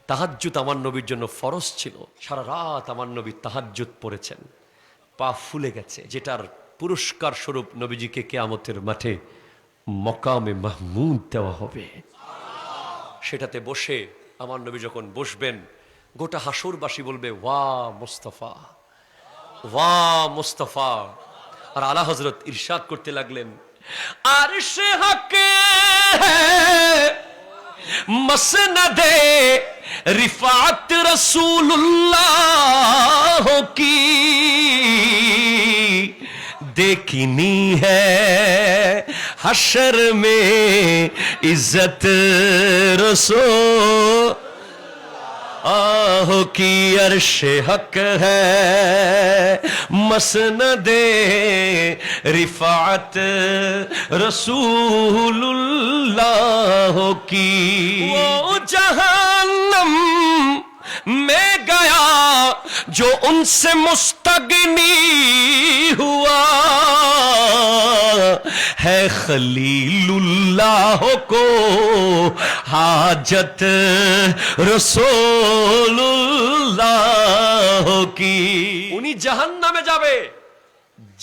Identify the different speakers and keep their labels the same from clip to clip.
Speaker 1: তাহাজ্জুদ আমার নবীর জন্য ফরজ ছিল। সারা রাত আমার নবী তাহাজ্জুদ পড়েছেন, পা ফুলে গেছে, যেটার পুরস্কার স্বরূপ নবীজিকে কিয়ামতের মাঠে মকামে মাহমুদ দেওয়া হবে। সেটাতে বসে আমার নবী যখন বসবেন, গোটা হাসরবাসী বলবে ওয়া মুস্তাফা, ওয়া মুস্তাফা। আর আলা হযরত ইরশাদ করতে লাগলেন, আরশে হকে মসনদে रिफात रसूलुल्लाह की देखनी है हशर में इज्जत रसूल की अर्शे हक है मसनदे रिफात रसूलुल्लाह की। वो जहन्नम में गया जो उनसे मुस्तगनी हुआ है खलीलुल्लाह को हाजत रसूलुल्लाह की। উনি জাহান্নামে যাবে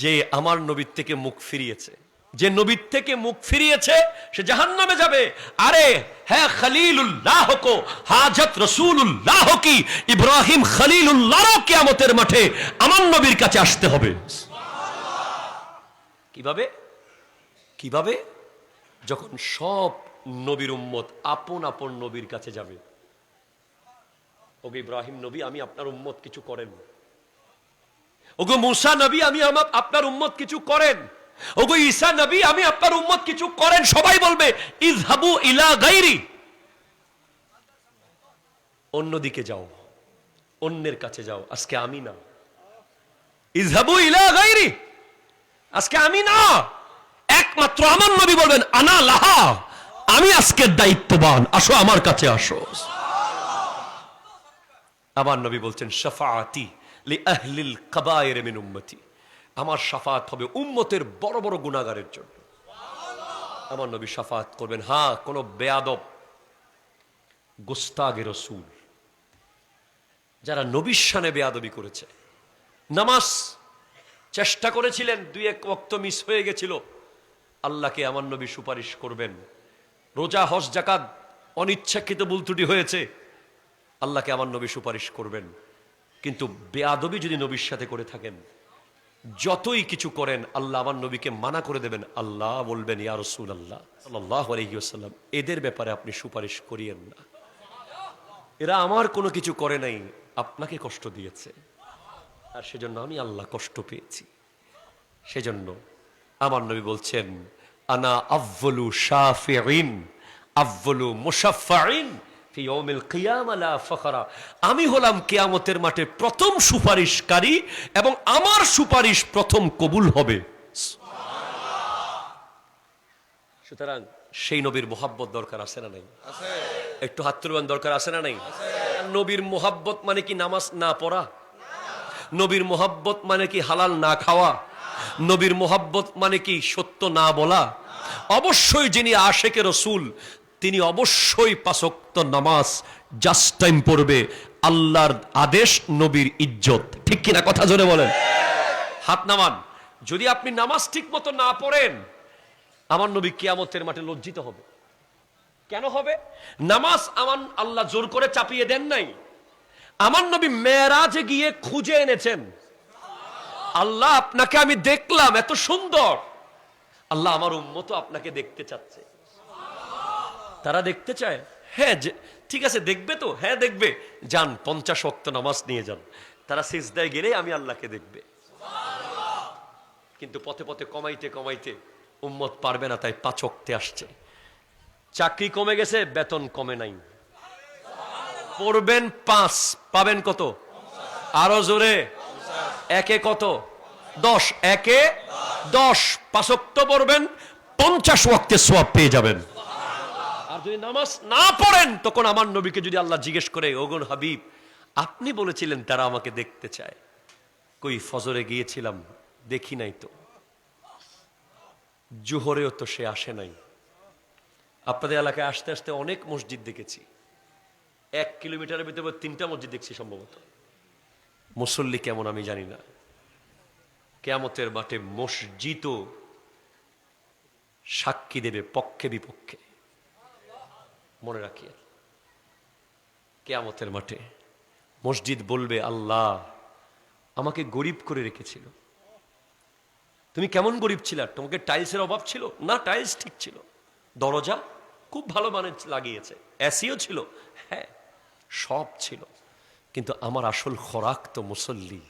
Speaker 1: যে আমার নবীর থেকে মুখ ফিরিয়েছে, যে নবীর থেকে মুখ ফিরিয়েছে সে জাহান্নামে যাবে। আরে হ্যাঁ খলিলুল্লাহ কো হাজত রাসূলুল্লাহ কি, ইব্রাহিম খলিলুল্লাহ কিয়ামতের মাঠে আমার নবীর কাছে আসতে হবে। কিভাবে? কিভাবে? যখন সব নবীর উম্মত আপন আপন নবীর কাছে যাবে। ওগো ইব্রাহিম নবী, আমি আপনার উম্মত কিছু করেন। ওগো মুসা নবী, আমি আপনার উম্মত কিছু করেন। ওগো ঈসা নবী, আমি আপনার উম্মত কিছু করেন। সবাই বলবে ইযহাবু ইলা গায়রি, অন্যদিকে যাও, অন্যের কাছে যাও। আজকে আমি না, ইযহাবু ইলা গায়রি, আজকে আমি না, একমাত্র আমার নবী বলবেন আনা লাহা, আমি আজকের দায়িত্ববান, আসো আমার কাছে আসো। আমার নবী বলছেন শাফাআতি লি আহলিল কাবায়ের মিন উম্মতি, আমার শাফাত হবে উম্মতের বড় বড় গুনাহগারের জন্য। আমার নবী শাফাত করবেন। হ্যাঁ, কোন বেয়াদব গোস্তাগে রাসূল যারা নবীর শানে বেয়াদবি করেছে, নামাজ চেষ্টা করেছিলেন, দুই এক ওয়াক্ত মিস হয়ে গেছিল, আল্লাহকে আমার নবী সুপারিশ করবেন। রোজা হজ যাকাত অনিচ্ছাকৃত ভুল ত্রুটি হয়েছে, আল্লাহকে আমার নবী সুপারিশ করবেন। কিন্তু বেয়াদবি যদি নবীর সাথে করে থাকেন, যতই কিছু করেন, আল্লাহ আমার নবীকে মানা করে দেবেন। আল্লাহ বলবেন ইয়া রাসূলুল্লাহ সাল্লাল্লাহু আলাইহি ওয়াসাল্লাম, এদের ব্যাপারে আপনি সুপারিশ করিয়েন না, এরা আমার কোনো কিছু করে নাই, আপনাকে কষ্ট দিয়েছে, আর সেজন্য আমি আল্লাহ কষ্ট পেয়েছি। সেজন্য আমার নবী বলছেন আনা আফযলু শাফিঈন আফযলু মুশাফফাঈন ফি ইয়াউমিল কিয়ামা লা ফখরা, আমি হলাম কিয়ামতের মাঠে প্রথম সুপারিশকারী এবং আমার সুপারিশ প্রথম কবুল হবে। সুতরাং সেই নবীর মোহাব্বত দরকার আছে না নাই? আছে। একটু হাত তুলবেন, দরকার আছে না নাই? নবীর মোহাব্বত মানে কি নামাজ না পড়া? নবীর মোহাব্বত মানে কি হালাল না খাওয়া? নবীর মোহাব্বত মানে কি সত্য না বলা? অবশ্যই যিনি আশেকে রসুল তিনি অবশ্যই ৫ ওয়াক্ত নামাজ জাস্ট টাইম পড়বে। আল্লাহর আদেশ, নবীর ইজ্জত, ঠিক কিনা? কথা জোরে বলেন। হাত নামান। যদি আপনি নামাজ ঠিক মতো না পড়েন, আমার নবী কিয়ামতের মাঠে লজ্জিত হবে। কেন হবে? নামাজ আমার আল্লাহ জোর করে চাপিয়ে দেন নাই, আমার নবী মেরাজে গিয়ে খুঁজে এনেছেন। আল্লাহ আপনাকে আমি দেখলাম, এত সুন্দর, আল্লাহ আমার উম্মত আপনাকে দেখতে চাচ্ছে। তারা দেখতে চায়, হ্যাঁ ঠিক আছে, দেখবে তো? হ্যাঁ দেখবে, যান ৫০ ওয়াক্ত নামাজ নিয়ে যান, তারা সিজদায় গেলে আমি আল্লাহকে দেখবে। কিন্তু পথে পথে কমাইতে কমাইতে উম্মত পারবে না, তাই ৫ ওয়াক্তে আসছে। চাকরি কমে গেছে, বেতন কমে নাই, পড়বেন ৫, পাবেন কত? আরো জোরে, একে কত? ১০, একে ১০। ৫ ওয়াক্ত পড়বেন, ৫০ ওয়াক্তের সওয়াব পেয়ে যাবেন। আর যদি নামাজ না পড়েন, তখন আমার নবীকে যদি আল্লাহ জিজ্ঞেস করে, ওগো হাবিব, আপনি বলেছিলেন তারা আমাকে দেখতে চায়, কই ফজরে গিয়েছিলাম, দেখি নাই তো, জোহরেও তো সে আসে নাই। আপনাদের এলাকায় আসতে আসতে অনেক মসজিদ দেখেছি, 1 কিলোমিটারের ভিতরে 3টা মসজিদ দেখছি সম্ভবত। মুসল্লি কেমন আমি জানি না। কিয়ামতের মাঠে মসজিদও সাক্ষী দেবে পক্ষে বিপক্ষে। মনে রাখি, কিয়ামতের মাঠে মসজিদ বলবে, আল্লাহ আমাকে গরিব করে রেখেছিল, তুমি কেমন গরিব ছিলা? তোমাকে টাইলসের অভাব ছিল না? টাইলস ঠিক ছিল, দরজা খুব ভালো মানের লাগিয়েছে, এসিও ছিল, হ্যাঁ সব ছিল, কিন্তু আমার আসল খোরাক তো মুসল্লি।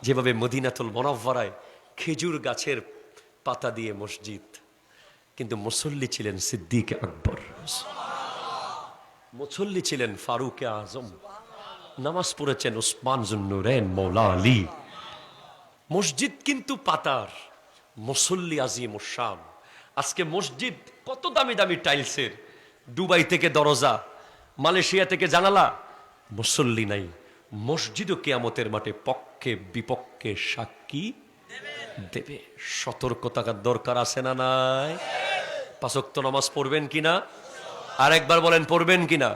Speaker 1: যেভাবে মদিনাতুল মুনাওয়ারায় খেজুর গাছের পাতা দিয়ে মসজিদ, কিন্তু মুসল্লি ছিলেন সিদ্দিক আকবর, মুসল্লি ছিলেন ফারুক আজম, নামাজ পড়েছেন উসমান জুন্নুরাইন মৌলা আলী। মসজিদ কিন্তু পাতার, মুসল্লি আজিমুশ শান। আজকে মসজিদ কত দামি দামি টাইলসের, দুবাই থেকে দরজা, মালয়েশিয়া থেকে জানালা, মুসল্লি নাই। মসজিদও কিয়ামতের মাঠে পক্ষে বিপক্ষে সাক্ষী দেবে। সতর্কতার দরকার আছে না নাই? 5 ওয়াক্ত নামাজ পড়বেন কিনা? আর একবার বলেন, পড়বেন কিনা?